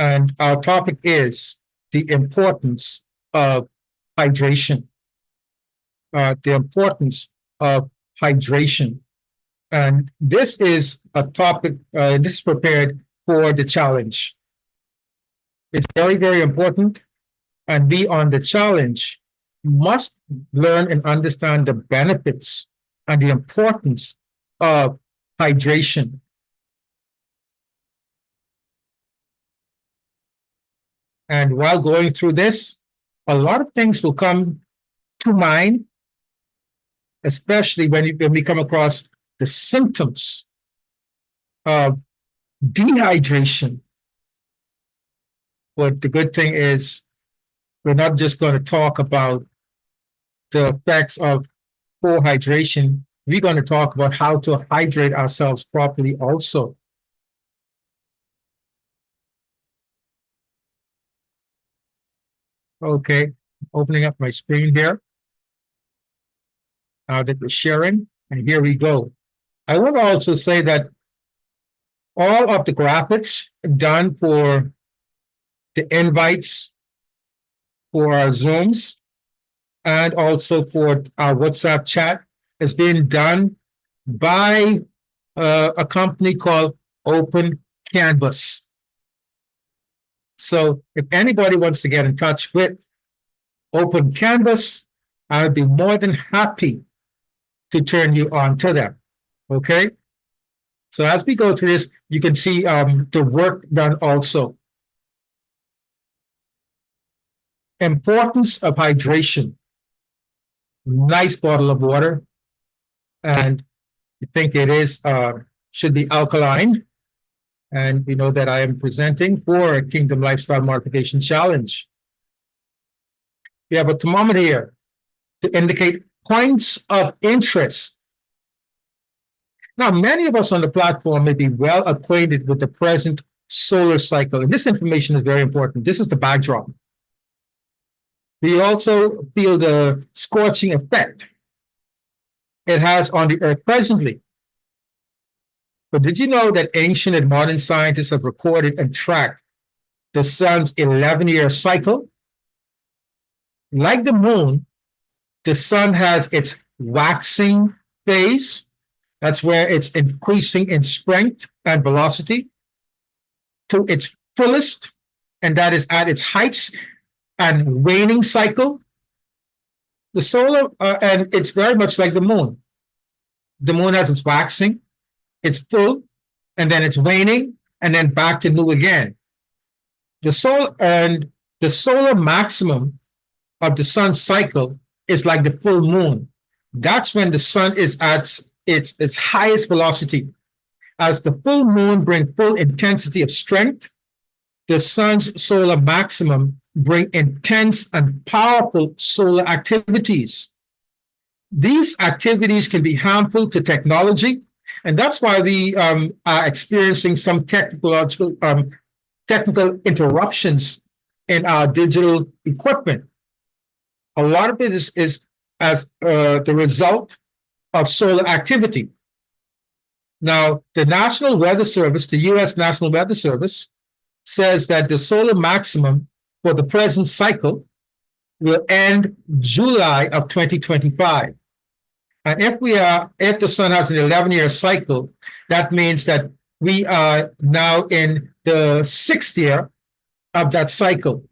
And our topic is the importance of hydration. The importance of hydration. And this is a topic, this is prepared for the challenge. It's very, very important. And we on the challenge must learn and understand the benefits and the importance of hydration. And while going through this, a lot of things will come to mind, especially when we come across the symptoms of dehydration. But the good thing is, we're not just going to talk about the effects of poor hydration. We're going to talk about how to hydrate ourselves properly also. Okay, opening up my screen here. Now that we're sharing, and here we go. I want to also say that all of the graphics done for the invites for our Zooms and also for our WhatsApp chat is being done by a company called Open Canvas. So if anybody wants to get in touch with Open Canvas, I'd be more than happy to turn you on to them. Okay? So as we go through this, you can see the work done also. Importance of hydration. Nice bottle of water. And I think it is should be alkaline. And we know that I am presenting for a Kingdom Lifestyle Modification Challenge. We have a thermometer here to indicate points of interest. Now, many of us on the platform may be well acquainted with the present solar cycle, and this information is very important. This is the backdrop. We also feel the scorching effect it has on the Earth presently. But did you know that ancient and modern scientists have recorded and tracked the sun's 11-year cycle? Like the moon, the sun has its waxing phase. That's where it's increasing in strength and velocity to its fullest, and that is at its heights, and waning cycle. The solar, and it's very much like the moon. The moon has its waxing, it's full, and then it's waning, and then back to new again. The solar maximum of the sun's cycle is like the full moon. That's when the sun is at its highest velocity. As the full moon brings full intensity of strength, the sun's solar maximum bring intense and powerful solar activities. These activities can be harmful to technology, and that's why we are experiencing some technical interruptions in our digital equipment. A lot of it is as the result of solar activity. Now, the National Weather Service, the U.S. National Weather Service, says that the solar maximum for the present cycle will end July of 2025. And if the sun has an 11-year cycle, that means that we are now in the 6th year of that cycle.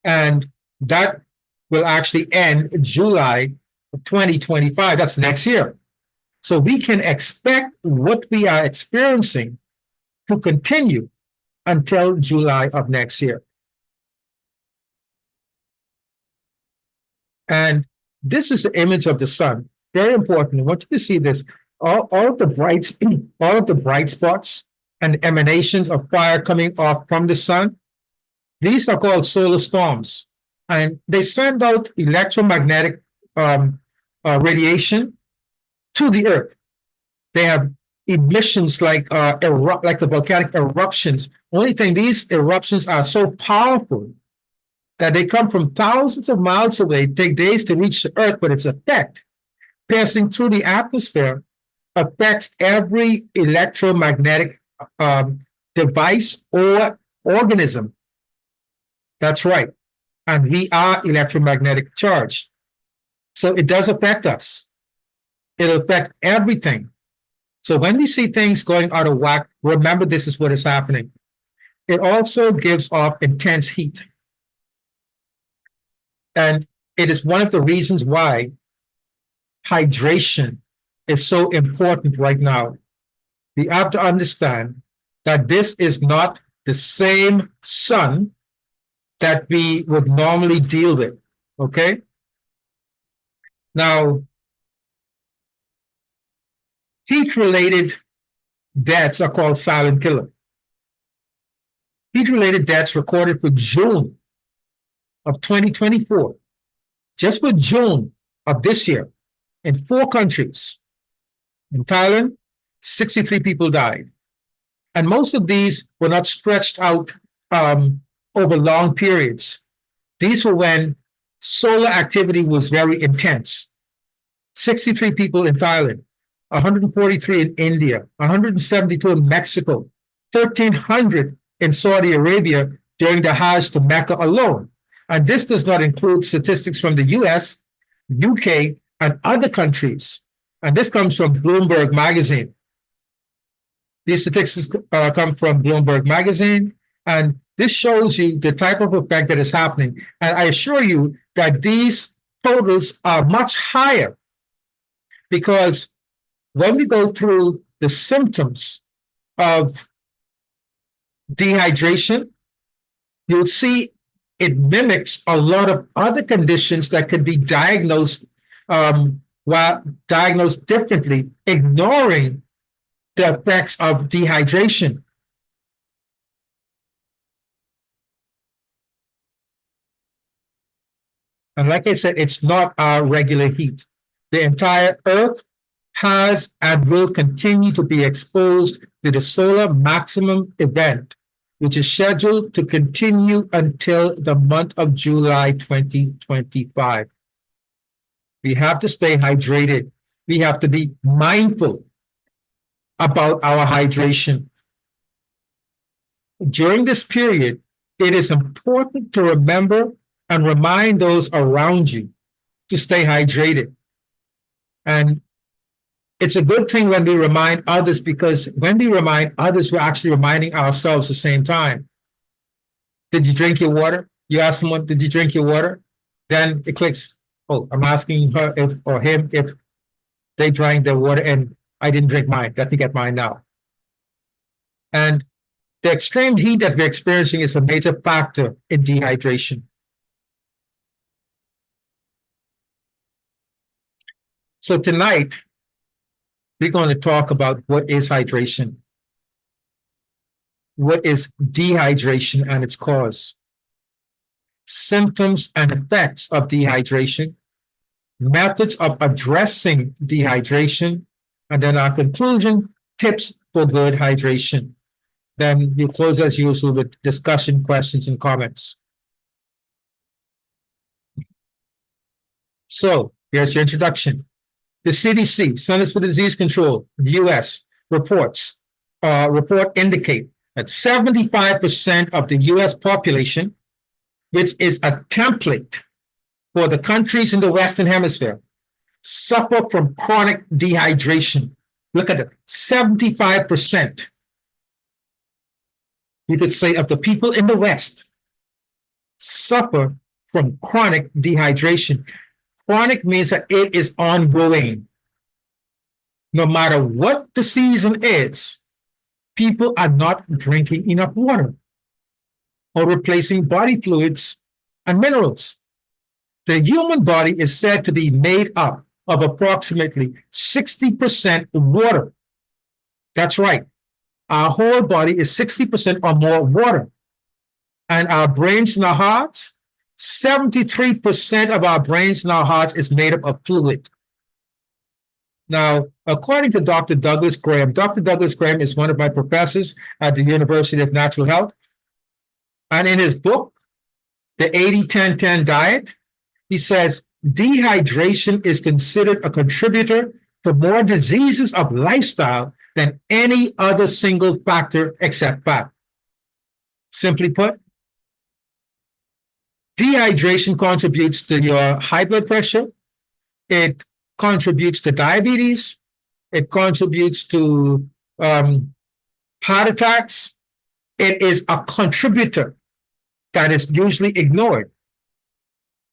And that will actually end July of 2025. That's next year. So we can expect what we are experiencing to continue until July of next year. And this is the image of the sun. Very important. I want you to see this. All of the bright spots and emanations of fire coming off from the sun, these are called solar storms. And they send out electromagnetic radiation to the Earth. They have emissions like the volcanic eruptions. Only thing, these eruptions are so powerful that they come from thousands of miles away, take days to reach the Earth, but its effect, passing through the atmosphere, affects every electromagnetic device or organism. That's right. And we are electromagnetic charge. So it does affect us. It'll affect everything. So when we see things going out of whack, remember this is what is happening. It also gives off intense heat. And it is one of the reasons why hydration is so important right now. We have to understand that this is not the same sun that we would normally deal with, okay? Now, heat-related deaths are called silent killer. Heat-related deaths recorded for June of 2024, just for June of this year, in 4 countries. In Thailand, 63 people died. And most of these were not stretched out over long periods. These were when solar activity was very intense. 63 people in Thailand, 143 in India, 172 in Mexico, 1,300 in Saudi Arabia during the Hajj to Mecca alone. And this does not include statistics from the US, UK, and other countries. And this comes from Bloomberg magazine. These statistics come from Bloomberg magazine, and this shows you the type of effect that is happening. And I assure you that these totals are much higher, because when we go through the symptoms of dehydration, you'll see it mimics a lot of other conditions that can be diagnosed diagnosed differently, ignoring the effects of dehydration. And like I said, it's not our regular heat. The entire Earth has and will continue to be exposed to the solar maximum event, which is scheduled to continue until the month of July 2025. We have to stay hydrated. We have to be mindful about our hydration. During this period, it is important to remember and remind those around you to stay hydrated. And it's a good thing when we remind others, because when we remind others, we're actually reminding ourselves at the same time. Did you drink your water? You ask someone, did you drink your water? Then it clicks, oh, I'm asking her or him if they drank their water and I didn't drink mine. Got to get mine now. And the extreme heat that we're experiencing is a major factor in dehydration. So tonight, we're going to talk about what is hydration, what is dehydration and its cause, symptoms and effects of dehydration, methods of addressing dehydration, and then our conclusion, tips for good hydration. Then we'll close as usual with discussion, questions, and comments. So here's your introduction. The CDC, Centers for Disease Control, US, report indicate that 75% of the US population, which is a template for the countries in the Western Hemisphere, suffer from chronic dehydration. Look at it, 75%. You could say of the people in the West suffer from chronic dehydration. Chronic means that it is ongoing. No matter what the season is, people are not drinking enough water or replacing body fluids and minerals. The human body is said to be made up of approximately 60% water. That's right. Our whole body is 60% or more water. And our brains and our hearts, 73% of our brains and our hearts is made up of fluid. Now, according to Dr. Douglas Graham, Dr. Douglas Graham is one of my professors at the University of Natural Health. And in his book, The 80-10-10 Diet, he says dehydration is considered a contributor to more diseases of lifestyle than any other single factor except fat. Simply put, dehydration contributes to your high blood pressure. It contributes to diabetes. It contributes to heart attacks. It is a contributor that is usually ignored.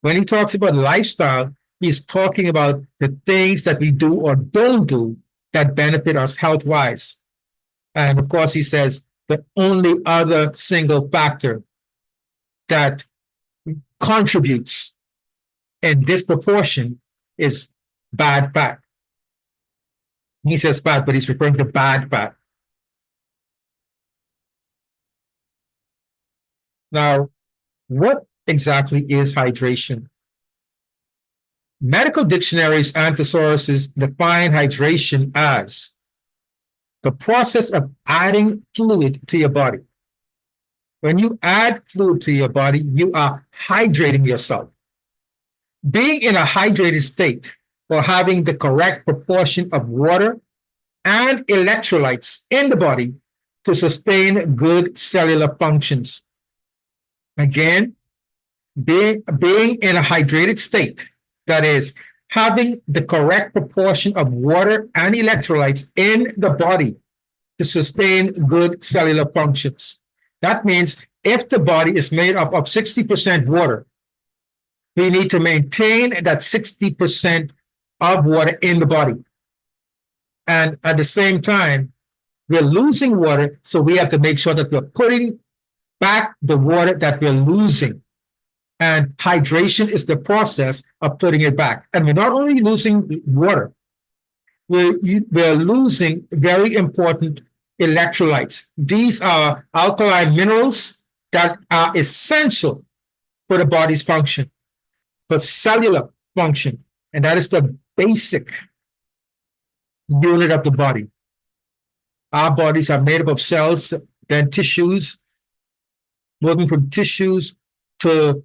When he talks about lifestyle, he's talking about the things that we do or don't do that benefit us health-wise. And of course, he says the only other single factor that contributes in this proportion is bad fat. He says fat, but he's referring to bad fat. Now, what exactly is hydration? Medical dictionaries and thesauruses define hydration as the process of adding fluid to your body. When you add fluid to your body, you are hydrating yourself. Being in a hydrated state or having the correct proportion of water and electrolytes in the body to sustain good cellular functions. Again, being in a hydrated state, that is, having the correct proportion of water and electrolytes in the body to sustain good cellular functions. That means if the body is made up of 60% water, we need to maintain that 60% of water in the body. And at the same time, we're losing water, so we have to make sure that we're putting back the water that we're losing. And hydration is the process of putting it back. And we're not only losing water, we're losing very important electrolytes. These are alkaline minerals that are essential for the body's function, for cellular function. And that is the basic unit of the body. Our bodies are made up of cells, then tissues, moving from tissues to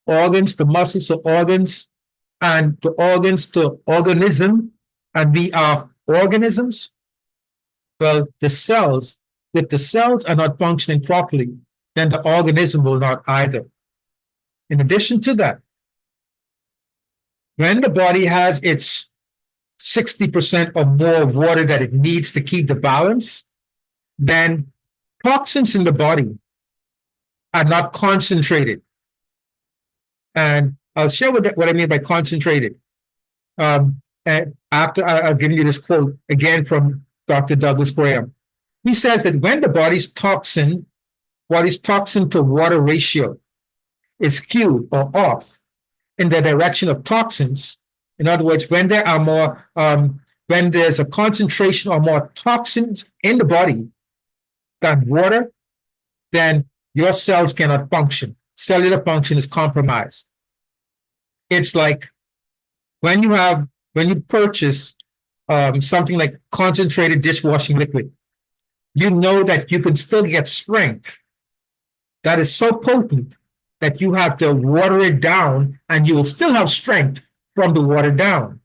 organs, to muscles to organs, and the organs to organism, and we are organisms. Well, the cells, if the cells are not functioning properly, then the organism will not either. In addition to that, when the body has its 60% or more water that it needs to keep the balance, then toxins in the body are not concentrated. And I'll share what I mean by concentrated. And after I'll give you this quote again from Dr. Douglas Graham. He says that when the body's toxin to water ratio is skewed or off in the direction of toxins, in other words, when there are more, when there's a concentration or more toxins in the body than water, then your cells cannot function. Cellular function is compromised. It's like when you purchase something like concentrated dishwashing liquid, you know that you can still get strength that is so potent that you have to water it down and you will still have strength from the water down.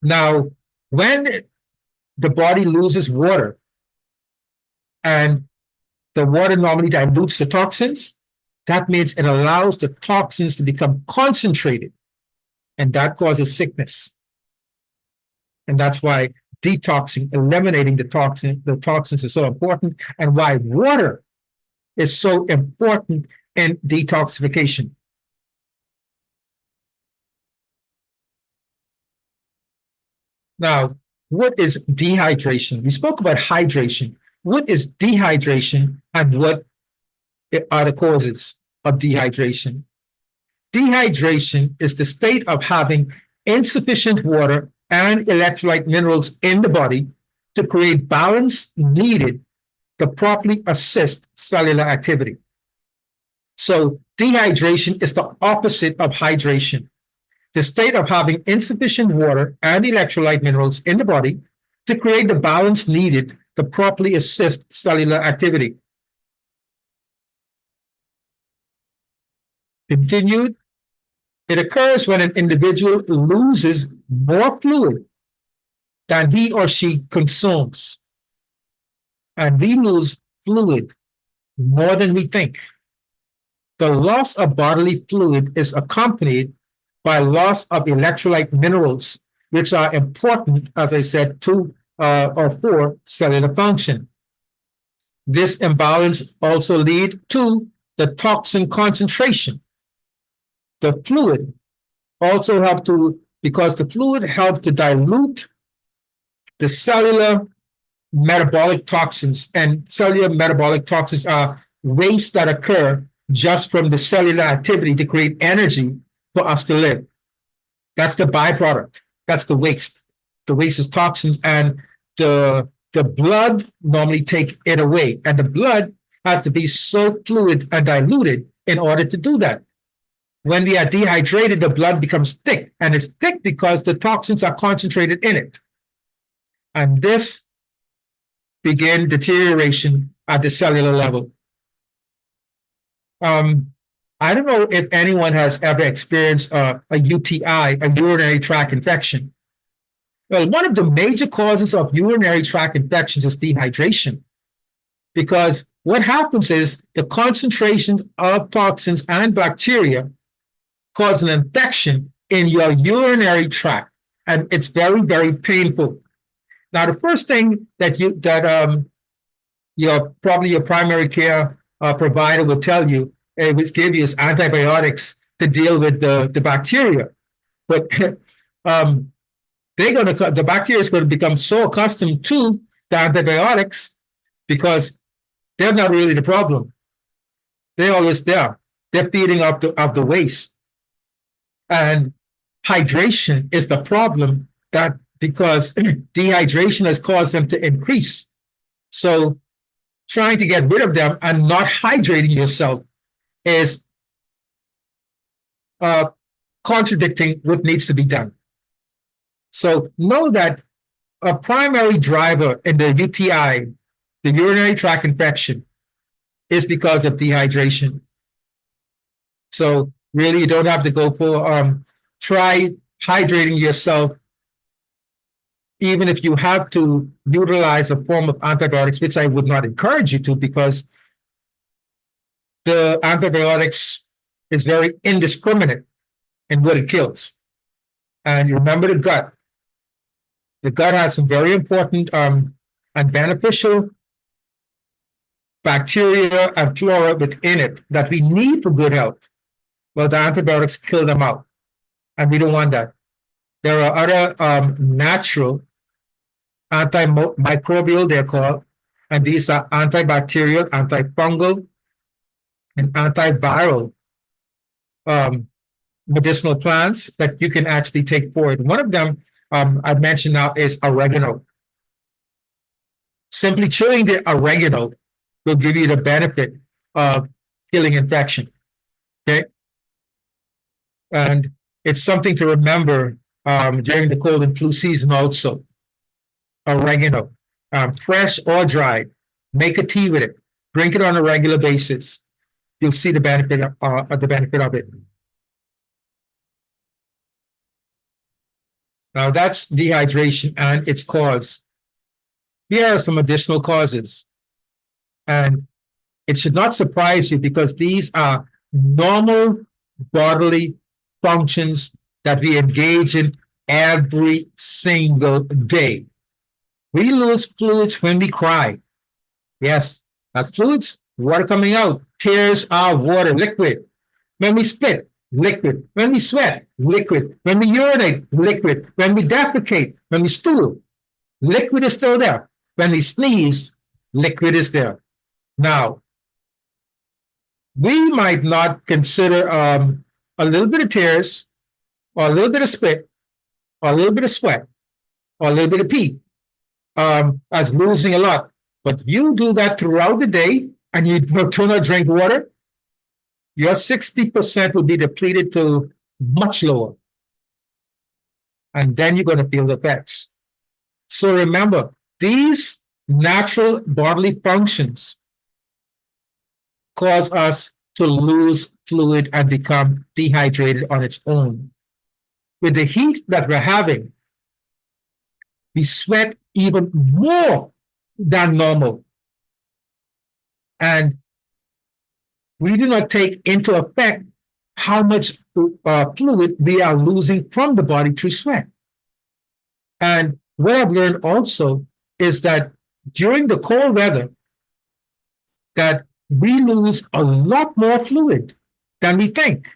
Now, when the body loses water and the water normally dilutes the toxins, that means it allows the toxins to become concentrated, and that causes sickness. And that's why detoxing, eliminating the toxins is so important, and why water is so important in detoxification. Now, what is dehydration? We spoke about hydration. What is dehydration, and what are the causes of dehydration? Dehydration is the state of having insufficient water and electrolyte minerals in the body to create balance needed to properly assist cellular activity. So dehydration is the opposite of hydration, the state of having insufficient water and electrolyte minerals in the body to create the balance needed to properly assist cellular activity. Continued, it occurs when an individual loses more fluid than he or she consumes. And we lose fluid more than we think. The loss of bodily fluid is accompanied by loss of electrolyte minerals, which are important, as I said, to or for cellular function. This imbalance also leads to the toxin concentration. The fluid also help to, because the fluid helps to dilute the cellular metabolic toxins, and cellular metabolic toxins are waste that occur just from the cellular activity to create energy for us to live. That's the byproduct. That's the waste. The waste is toxins, and the blood normally take it away. And the blood has to be so fluid and diluted in order to do that. When we are dehydrated, the blood becomes thick, and it's thick because the toxins are concentrated in it. And this begin deterioration at the cellular level. I don't know if anyone has ever experienced a UTI, a urinary tract infection. Well, one of the major causes of urinary tract infections is dehydration, because what happens is the concentrations of toxins and bacteria cause an infection in your urinary tract, and it's very, very painful. Now, the first thing that your primary care provider will tell you, which give you, is antibiotics to deal with the bacteria. But the bacteria is going to become so accustomed to the antibiotics because they're not really the problem. They're always there. They're feeding up the waste. And hydration is the problem, that because dehydration has caused them to increase. So trying to get rid of them and not hydrating yourself is contradicting what needs to be done. So know that a primary driver in the UTI, the urinary tract infection, is because of dehydration. So really, you don't have to go for try hydrating yourself, even if you have to utilize a form of antibiotics, which I would not encourage you to, because the antibiotics is very indiscriminate in what it kills. And you remember the gut. The gut has some very important and beneficial bacteria and flora within it that we need for good health. Well, the antibiotics kill them out, and we don't want that. There are other natural antimicrobial, they're called, and these are antibacterial, antifungal, and antiviral medicinal plants that you can actually take forward. One of them I've mentioned now is oregano. Simply chewing the oregano will give you the benefit of killing infection. Okay, and it's something to remember during the cold and flu season also. Oregano, fresh or dried, make a tea with it, drink it on a regular basis. You'll see the benefit of it. Now that's dehydration and its cause. Here are some additional causes, and it should not surprise you because these are normal bodily functions that we engage in every single day. We lose fluids when we cry. Yes, that's fluids, water coming out. Tears are water, liquid. When we spit, liquid. When we sweat, liquid. When we urinate, liquid. When we defecate, when we stool, liquid is still there. When we sneeze, liquid is there. Now, we might not consider a little bit of tears, or a little bit of spit, or a little bit of sweat, or a little bit of pee as losing a lot. But you do that throughout the day and you do not drink water, your 60% will be depleted to much lower. And then you're going to feel the effects. So remember, these natural bodily functions cause us to lose fluid and become dehydrated on its own. With the heat that we're having, we sweat even more than normal. And we do not take into effect how much fluid we are losing from the body through sweat. And what I've learned also is that during the cold weather, that we lose a lot more fluid than we think.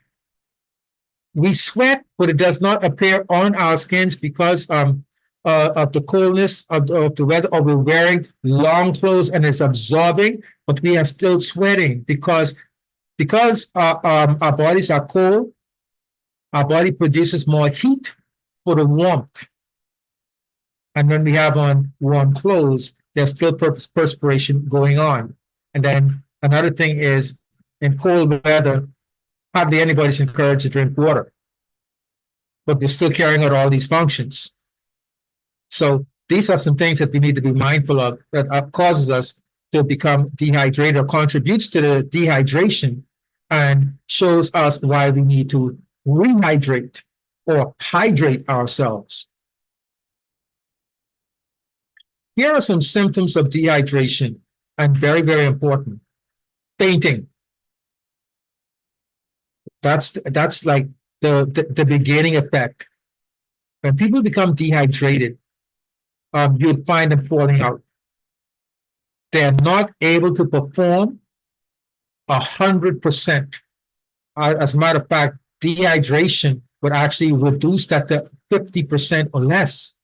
We sweat, but it does not appear on our skins because of the coldness of the weather, or we're wearing long clothes and it's absorbing, but we are still sweating because our bodies are cold. Our body produces more heat for the warmth, and when we have on warm clothes, there's still perspiration going on. And then another thing is, in cold weather, hardly anybody's encouraged to drink water, but they're still carrying out all these functions. So these are some things that we need to be mindful of that causes us to become dehydrated, or contributes to the dehydration, and shows us why we need to rehydrate or hydrate ourselves. Here are some symptoms of dehydration, and very, very important. Fainting. That's like the beginning effect. When people become dehydrated, you'll find them falling out. They're not able to perform 100%. As a matter of fact, dehydration would actually reduce that to 50% or less.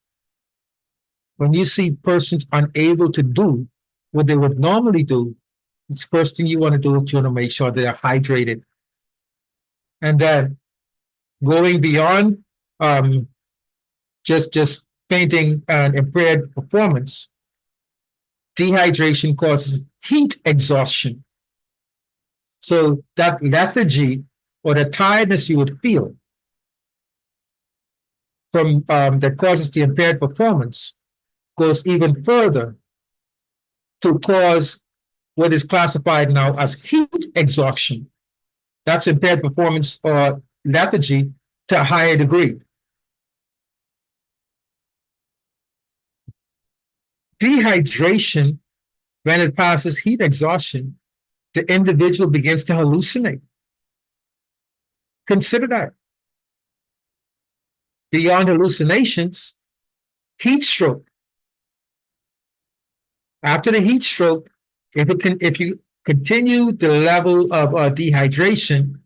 When you see persons unable to do what they would normally do, it's the first thing you want to do is you want to make sure they're hydrated. And then going beyond just fainting and impaired performance, dehydration causes heat exhaustion. So that lethargy or the tiredness you would feel from that causes the impaired performance goes even further to cause what is classified now as heat exhaustion. That's impaired performance or lethargy to a higher degree. Dehydration, when it passes heat exhaustion, the individual begins to hallucinate. Consider that. Beyond hallucinations, heat stroke. After the heat stroke, if you continue the level of dehydration,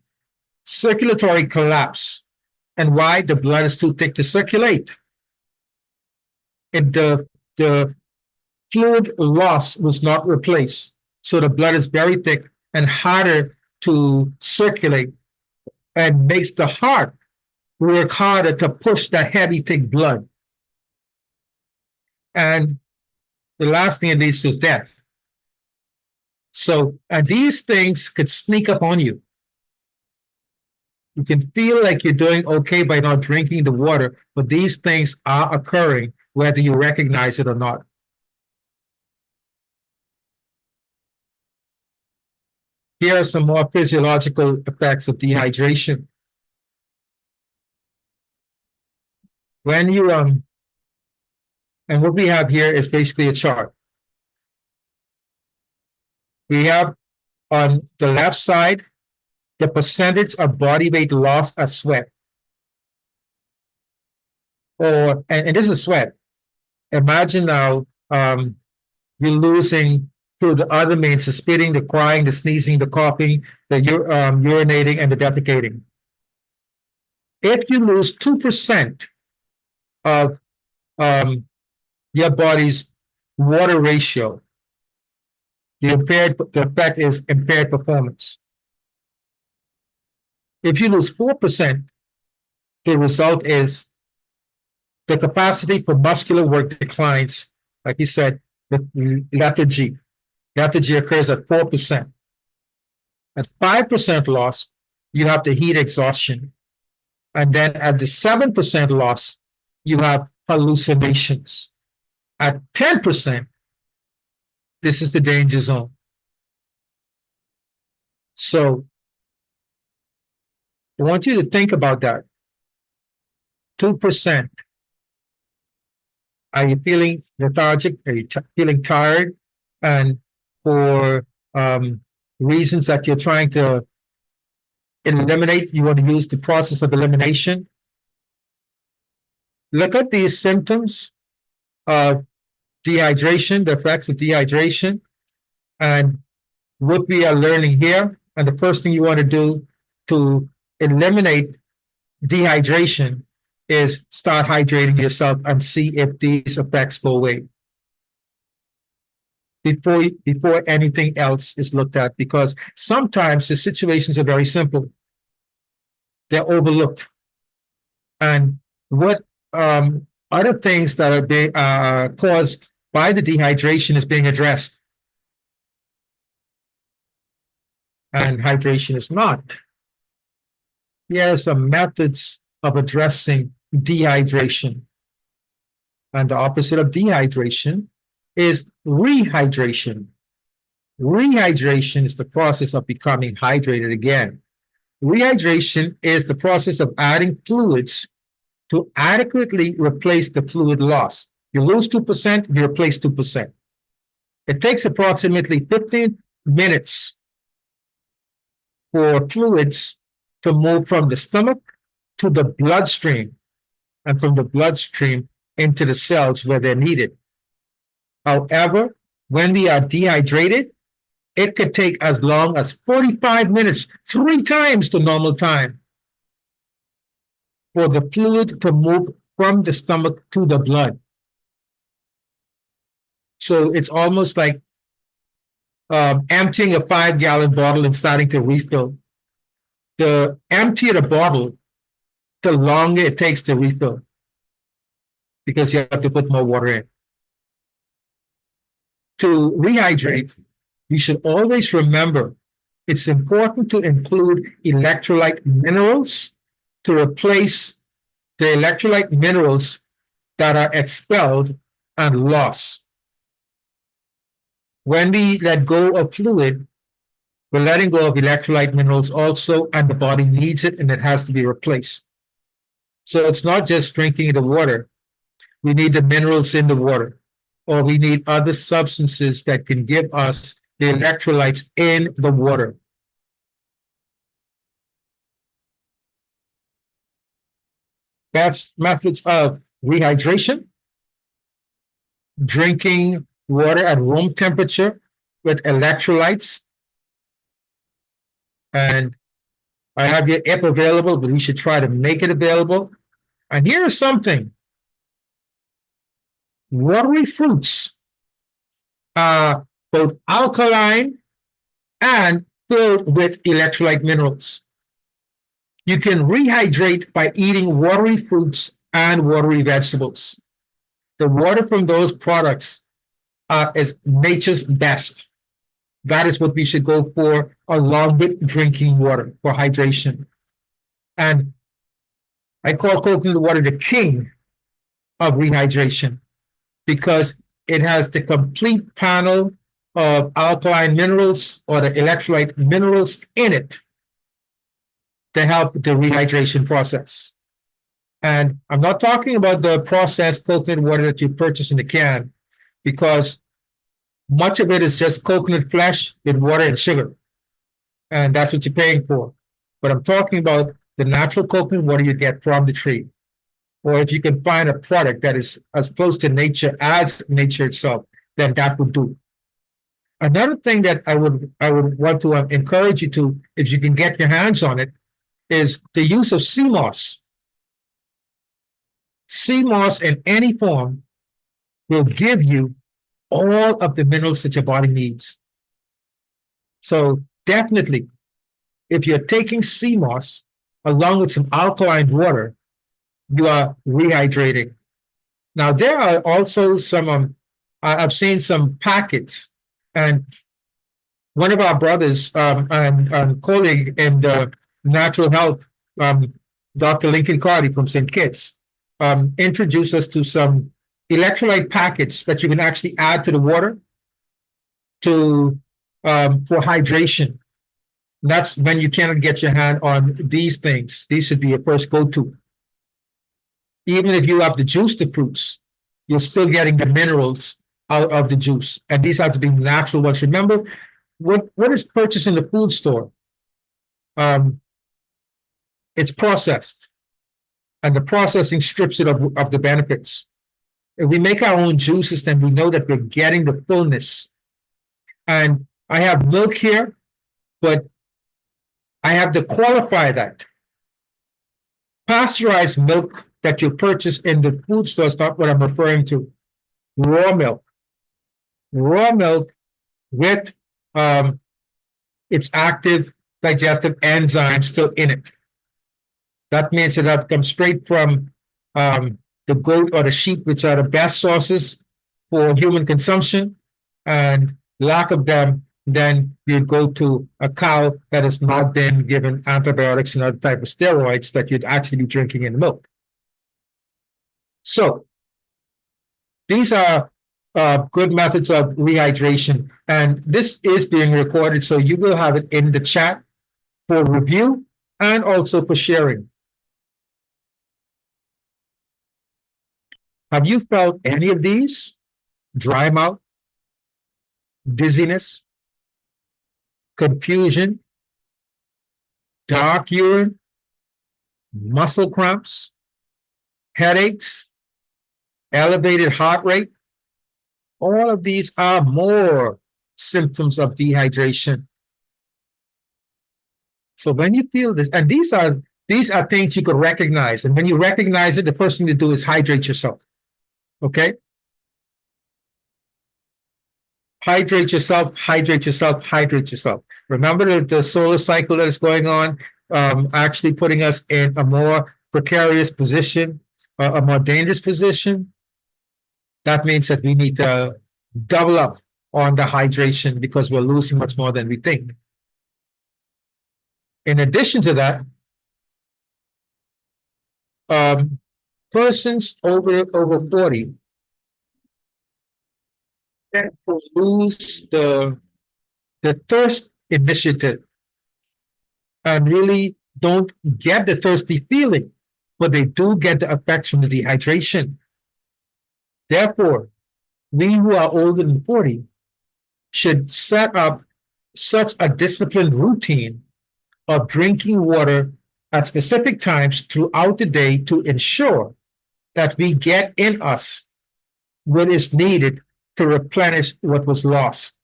circulatory collapse. And why? The blood is too thick to circulate. And the fluid loss was not replaced. So the blood is very thick and harder to circulate, and makes the heart work harder to push that heavy, thick blood. And the last thing it leads to is death. So, and these things could sneak up on you. You can feel like you're doing okay by not drinking the water, but these things are occurring whether you recognize it or not. Here are some more physiological effects of dehydration. When you and what we have here is basically a chart. We have on the left side the percentage of body weight lost as sweat. And this is sweat. Imagine now you're losing through the other means: the spitting, the crying, the sneezing, the coughing, the urinating, and the defecating. If you lose 2% of your body's water ratio, the effect is impaired performance. If you lose 4%, the result is the capacity for muscular work declines. Like you said, the lethargy. Lethargy occurs at 4%. At 5% loss, you have the heat exhaustion. And then at the 7% loss, you have hallucinations. At 10%, this is the danger zone. So I want you to think about that. 2%. Are you feeling lethargic? Are you feeling tired? And for reasons that you're trying to eliminate, you want to use the process of elimination. Look at these symptoms of dehydration, the effects of dehydration, and what we are learning here. And the first thing you want to do to eliminate dehydration is start hydrating yourself and see if these effects go away before anything else is looked at, because sometimes the situations are very simple. They're overlooked. And what other things that are being caused by the dehydration is being addressed, and hydration is not. Here are some methods of addressing dehydration. And the opposite of dehydration is rehydration. Rehydration is the process of becoming hydrated again. Rehydration is the process of adding fluids to adequately replace the fluid lost. You lose 2%, you replace 2%. It takes approximately 15 minutes for fluids to move from the stomach to the bloodstream, and from the bloodstream into the cells where they're needed. However, when we are dehydrated, it could take as long as 45 minutes, 3 times the normal time, for the fluid to move from the stomach to the blood. So it's almost like emptying a 5-gallon bottle and starting to refill. The emptier the bottle, the longer it takes to refill, because you have to put more water in. To rehydrate, you should always remember it's important to include electrolyte minerals to replace the electrolyte minerals that are expelled and lost. When we let go of fluid, we're letting go of electrolyte minerals also, and the body needs it and it has to be replaced. So it's not just drinking the water. We need the minerals in the water, or we need other substances that can give us the electrolytes in the water. Best methods of rehydration: drinking water at room temperature with electrolytes. And I have your IP available, but we should try to make it available. And here is something. Watery fruits are both alkaline and filled with electrolyte minerals. You can rehydrate by eating watery fruits and watery vegetables. The water from those products is nature's best. That is what we should go for, along with drinking water for hydration. And I call coconut water the king of rehydration, because it has the complete panel of alkaline minerals, or the electrolyte minerals, in it to help the rehydration process. And I'm not talking about the processed coconut water that you purchase in the can, because much of it is just coconut flesh with water and sugar, and that's what you're paying for. But I'm talking about the natural coconut water you get from the tree, or if you can find a product that is as close to nature as nature itself, then that would do. Another thing that I would want to encourage you to, if you can get your hands on it, is the use of sea moss. Sea moss in any form will give you all of the minerals that your body needs. So definitely, if you're taking sea moss along with some alkaline water, you are rehydrating. Now, there are also some, I've seen some packets, and one of our brothers and colleague in the natural health, Dr. Lincoln Cardy from St. Kitts, introduced us to some electrolyte packets that you can actually add to the water to for hydration. And that's when you cannot get your hand on these things. These should be your first go-to. Even if you have to juice the fruits, you're still getting the minerals out of the juice. And these have to be natural ones. Remember, what is purchased in the food store? It's processed, and the processing strips it of the benefits. If we make our own juices, then we know that we're getting the fullness. And I have milk here, but I have to qualify that. Pasteurized milk that you purchase in the food store is not what I'm referring to. Raw milk. Raw milk with its active digestive enzymes still in it. That means that it comes straight from the goat or the sheep, which are the best sources for human consumption, and lack of them, then you'd go to a cow that has not been given antibiotics and other type of steroids that you'd actually be drinking in milk. So these are good methods of rehydration, and this is being recorded, so you will have it in the chat for review and also for sharing. Have you felt any of these? Dry mouth, dizziness, confusion, dark urine, muscle cramps, headaches, elevated heart rate? All of these are more symptoms of dehydration. So when you feel this, and these are things you could recognize, and when you recognize it, the first thing to do is hydrate yourself. Okay? Hydrate yourself, hydrate yourself, hydrate yourself. Remember the solar cycle that is going on, actually putting us in a more precarious position, a more dangerous position. That means that we need to double up on the hydration because we're losing much more than we think. In addition to that, persons over 40 tend to lose the thirst initiative and really don't get the thirsty feeling, but they do get the effects from the dehydration. Therefore, we who are older than 40 should set up such a disciplined routine of drinking water at specific times throughout the day to ensure that we get in us what is needed to replenish what was lost.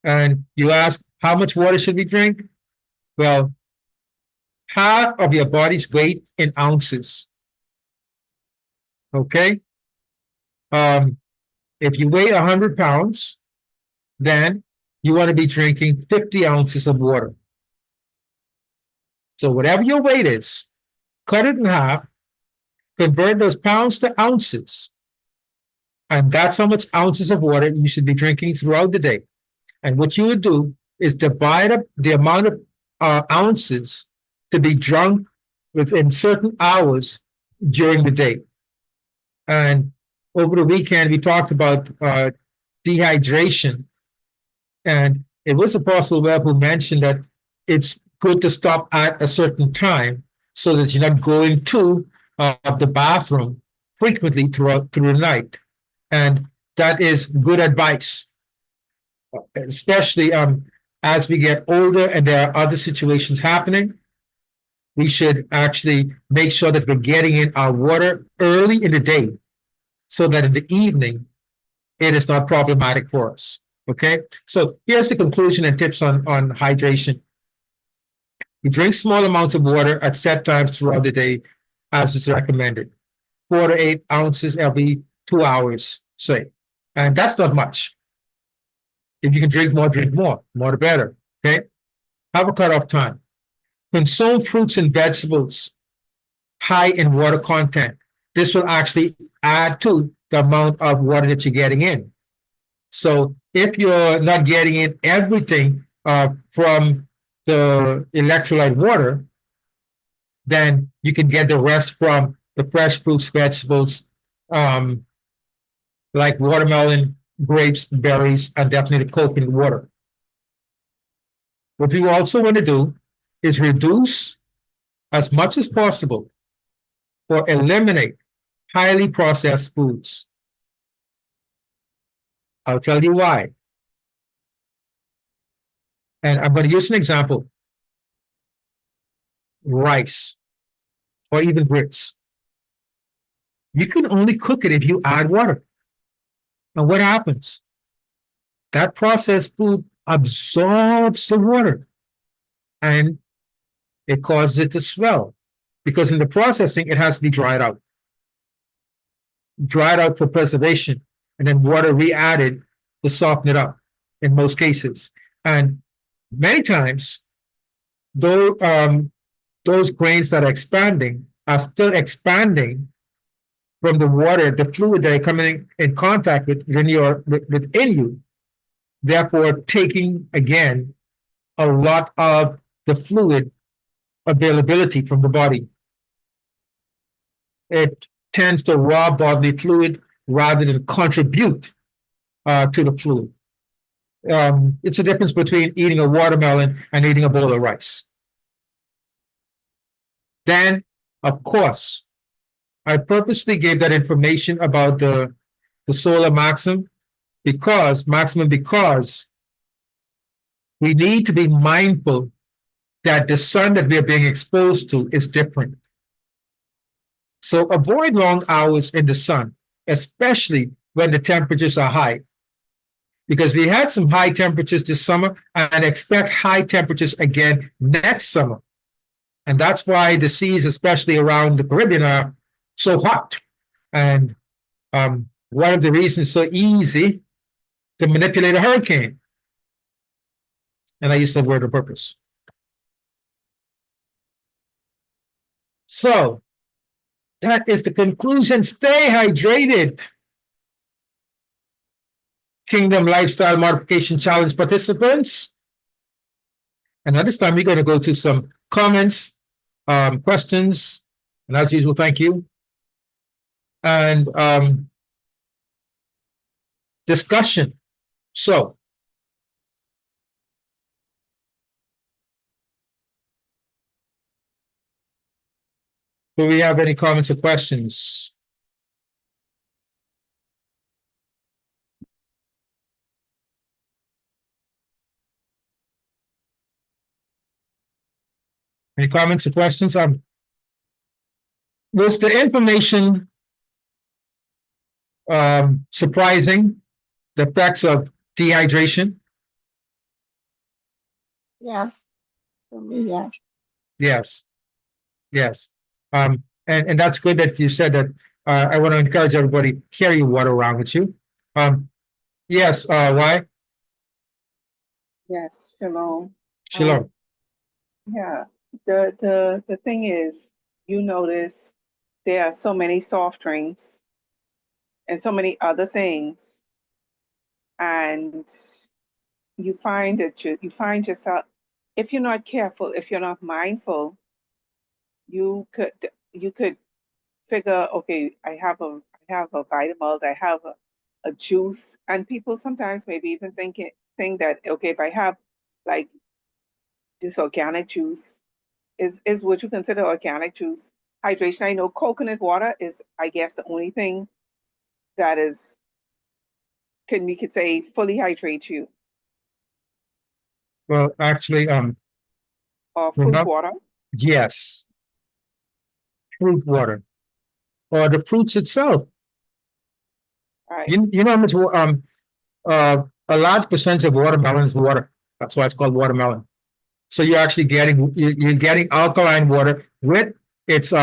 And you ask, how much water should we drink? Well, half of your body's weight in ounces. Okay? If you weigh 100 pounds, then you want to be drinking 50 ounces of water. So whatever your weight is, cut it in half, convert those pounds to ounces, and that's how much ounces of water you should be drinking throughout the day. And what you would do is divide up the amount of ounces to be drunk within certain hours during the day. And over the weekend, we talked about dehydration. And it was Apostle Webb who mentioned that it's good to stop at a certain time so that you're not going to the bathroom frequently through the night. And that is good advice, especially as we get older and there are other situations happening. We should actually make sure that we're getting in our water early in the day so that in the evening, it is not problematic for us. Okay? So here's the conclusion and tips on hydration. We drink small amounts of water at set times throughout the day, as is recommended. 4 to 8 ounces every 2 hours, say. And that's not much. If you can drink more the better. Okay? Have a cutoff time. Consume fruits and vegetables high in water content. This will actually add to the amount of water that you're getting in. So if you're not getting in everything from the electrolyte water, then you can get the rest from the fresh fruits, vegetables, like watermelon, grapes, berries, and definitely coconut water. What we also want to do is reduce as much as possible or eliminate highly processed foods. I'll tell you why. And I'm going to use an example: rice or even grits. You can only cook it if you add water. And what happens? That processed food absorbs the water and it causes it to swell because in the processing, it has to be dried out for preservation, and then water re-added to soften it up in most cases. And many times, those grains that are expanding are still expanding from the water, the fluid that are coming in contact with within you, therefore taking again a lot of the fluid availability from the body. It tends to rob bodily fluid rather than contribute to the fluid. It's a difference between eating a watermelon and eating a bowl of rice. Then, of course, I purposely gave that information about the solar maximum because we need to be mindful that the sun that we are being exposed to is different. So avoid long hours in the sun, especially when the temperatures are high, because we had some high temperatures this summer and expect high temperatures again next summer. And that's why the seas, especially around the Caribbean, are so hot. And one of the reasons it's so easy to manipulate a hurricane. And I use that word on purpose. So that is the conclusion. Stay hydrated. Kingdom Lifestyle Modification Challenge participants. And at this time, we're going to go to some comments, questions, and as usual, thank you. And discussion. So, do we have any comments or questions? Any comments or questions? Was the information surprising? The effects of dehydration? Yes. For me, yes. Yes. Yes. And that's good that you said that. I want to encourage everybody, carry your water around with you. Yes, why? Yes, shalom. Shalom. Yeah, the thing is, you notice there are so many soft drinks and so many other things, and you find that you find yourself, if you're not careful, if you're not mindful, you could figure, okay, I have a vitamin, I have a juice, and people sometimes maybe even think that, okay, if I have like this organic juice, is what you consider organic juice. Hydration. I know coconut water is, I guess, the only thing that is, we could say fully hydrate you, Well, actually, or we're fruit not, water. yes, fruit water or the fruits itself. Right. You know how much a large percentage of watermelon is water. That's why it's called watermelon. So you're actually you're getting alkaline water with its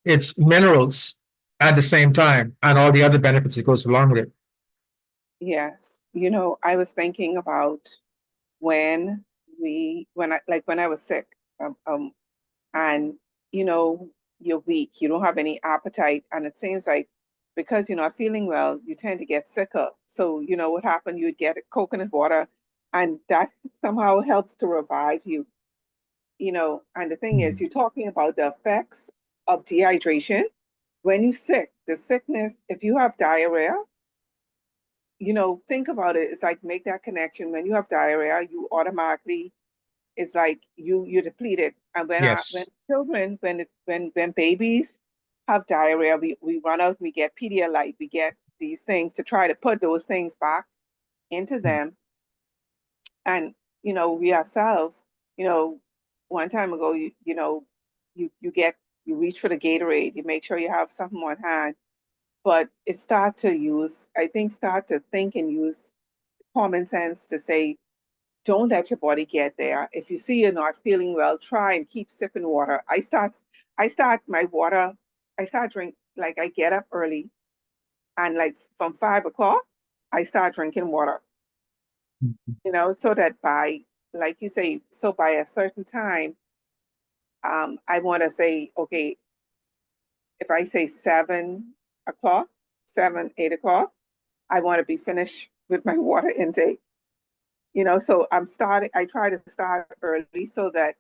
its minerals at the same time, and all the other benefits that goes along with it. Yes. I was thinking about when I was sick, and you're weak, you don't have any appetite, and it seems like because you're not feeling well, you tend to get sicker. So what happened? You'd get coconut water, and that somehow helps to revive you. And the thing is, you're talking about the effects of dehydration. When you're sick, the sickness, if you have diarrhea, think about it. It's like, make that connection. When you have diarrhea, you automatically, it's like you're depleted. And when Yes. children, when babies have diarrhea, we run out, we get Pedialyte, we get these things to try to put those things back into them. And, we ourselves, one time ago, you reach for the Gatorade, you make sure you have something on hand, but start to think and use common sense to say, don't let your body get there. If you see you're not feeling well, try and keep sipping water. I start my water, I start drink, like I get up early and like from 5 o'clock, I start drinking water, so that like you say, so by a certain time, I want to say, okay, if I say 7 o'clock, 8 o'clock, I want to be finished with my water intake. So I try to start early so that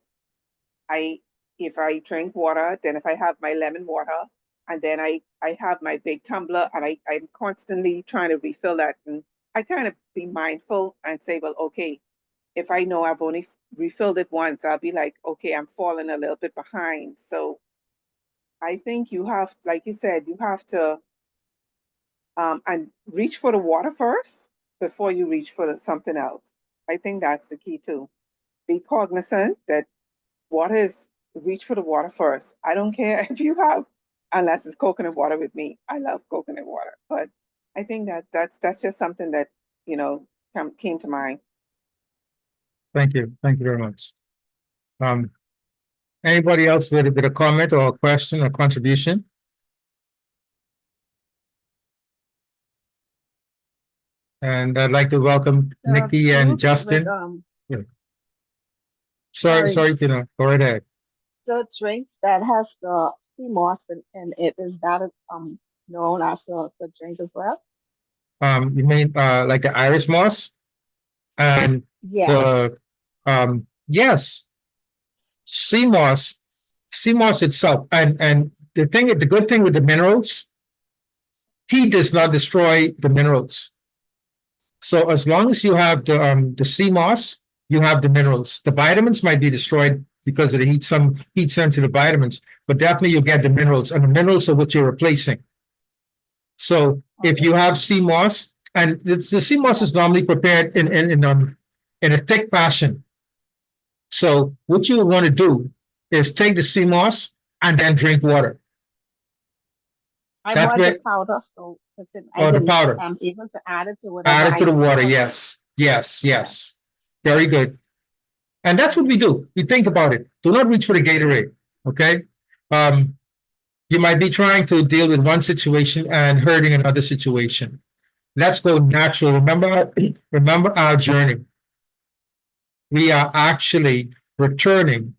if I drink water, then if I have my lemon water, and then I have my big tumbler, and I'm constantly trying to refill that. And I kind of be mindful and say, well, okay, if I know I've only refilled it once, I'll be like, okay, I'm falling a little bit behind. So I think you have, like you said, you have to and reach for the water first before you reach for something else. I think that's the key too. Be cognizant that reach for the water first. I don't care if you have, unless it's coconut water with me. I love coconut water, but I think that's just something that, came to mind. Thank you. Thank you very much. Anybody else with a comment or a question or contribution? And I'd like to welcome Nikki and Justin. Sorry, Tina. Go right ahead. The drink that has the sea moss in it, is that known as the drink as well? You mean like the Irish moss and Yeah. yes, sea moss, itself, and the good thing with the minerals, heat does not destroy the minerals. So as long as you have the sea moss, you have the minerals. The vitamins might be destroyed because of the heat, some heat sensitive vitamins, but definitely you'll get the minerals, and the minerals are what you're replacing. So if you have sea moss, and the sea moss is normally prepared in a thick fashion. So what you want to do is take the sea moss and then drink water. I That's bought where, the powder, so I or the didn't powder. able to add it to whatever Add it I to the water. prepare. Yes. Very good. And that's what we do. We think about it. Do not reach for the Gatorade. Okay. You might be trying to deal with one situation and hurting another situation. Let's go natural. Remember our journey. We are actually returning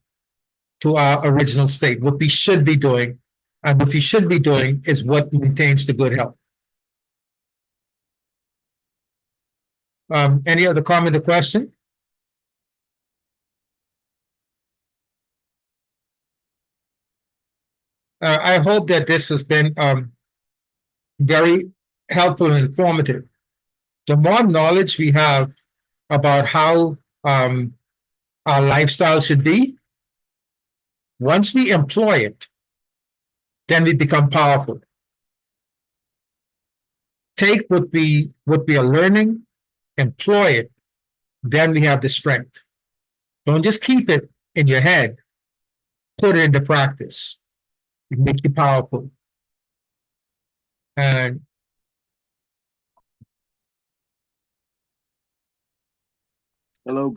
to our original state, what we should be doing. And what we should be doing is what maintains the good health. Any other comment or question? I hope that this has been very helpful and informative. The more knowledge we have about how our lifestyle should be, once we employ it, then we become powerful. Take what we are learning, employ it, then we have the strength. Don't just keep it in your head, put it into practice. It makes you powerful. And Hello.